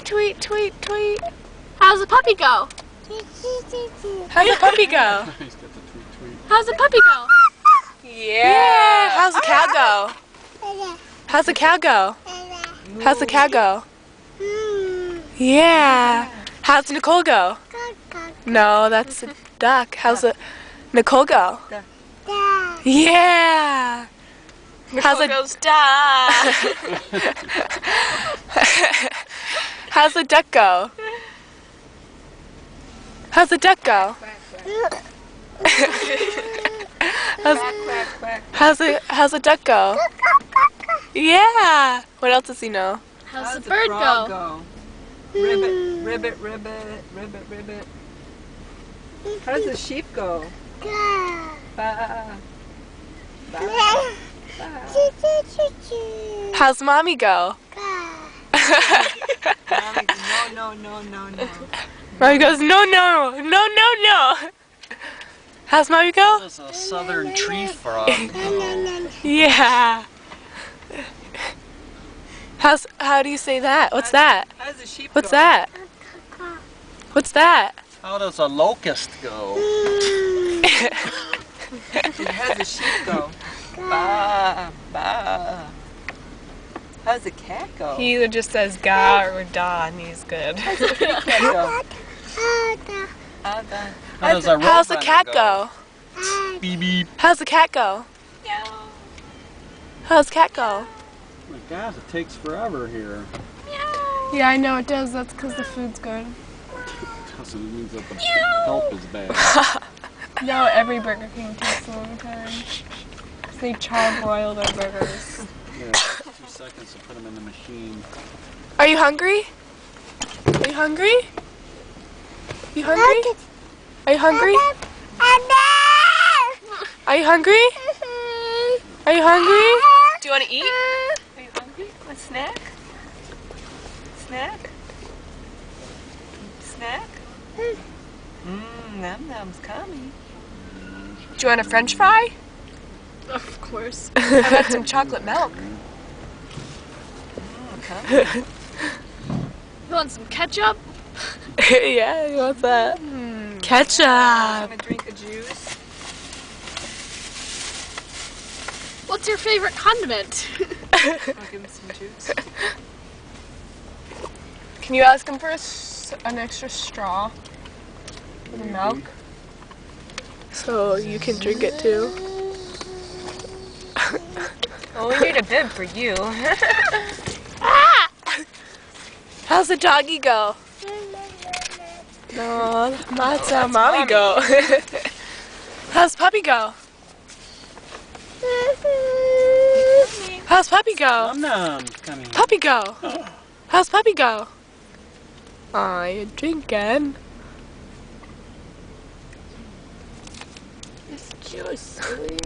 tweet, tweet, tweet. How's the puppy go? How's the puppy go? He's got the tweet tweet. How's the puppy go? Yeah. How's the cow go? How's the cow go? How's the cow go? Yeah. How's Nicole go? No, that's a duck. How's the Nicole go? Yeah. How's it goes duck? How's the duck go? How's the duck go? How's the duck go? Yeah. What else does he know? How's the bird go? Ribbit, ribbit, ribbit, ribbit, ribbit. How's the sheep go? Ba. Ba. Ba. How's mommy go? No. Mommy goes, no. How's mommy go? That's a southern tree frog. Yeah. How do you say that? What's that? How's the sheep What's go? that? What's that? How does a locust go? How's the sheep go? Ba, ba. How's the cat go? He either just says ga or da and he's good. How's the kitty cat go? How does a How's the roadrunner cat go? Beep beep. How's the cat go? How's the cat go? Oh my gosh, it takes forever here. Yeah, I know it does. That's because the food's good. So it means that the help is bad. No, every Burger King takes a long time. They char-broil their burgers. Yeah, 2 seconds to put them in the machine. Are you hungry? Are you hungry? You hungry? Are you hungry? Are you hungry? Are you hungry? Do you want to eat? Are you hungry? A snack? Snack? Snack? Num num's coming. Do you want a French fry? Of course. How about some chocolate milk? Coming. You want some ketchup? Yeah, you want that? Ketchup. I'm gonna drink a juice. What's your favorite condiment? I'll give him some juice. Can you ask him for an extra straw for the milk? So you can drink it too. Oh, we need a bib for you. How's the doggy go? No, that's how mommy go. How's puppy go? How's puppy go? Num num's coming. Puppy go. How's puppy go? Aw, you're drinking. It's juicy.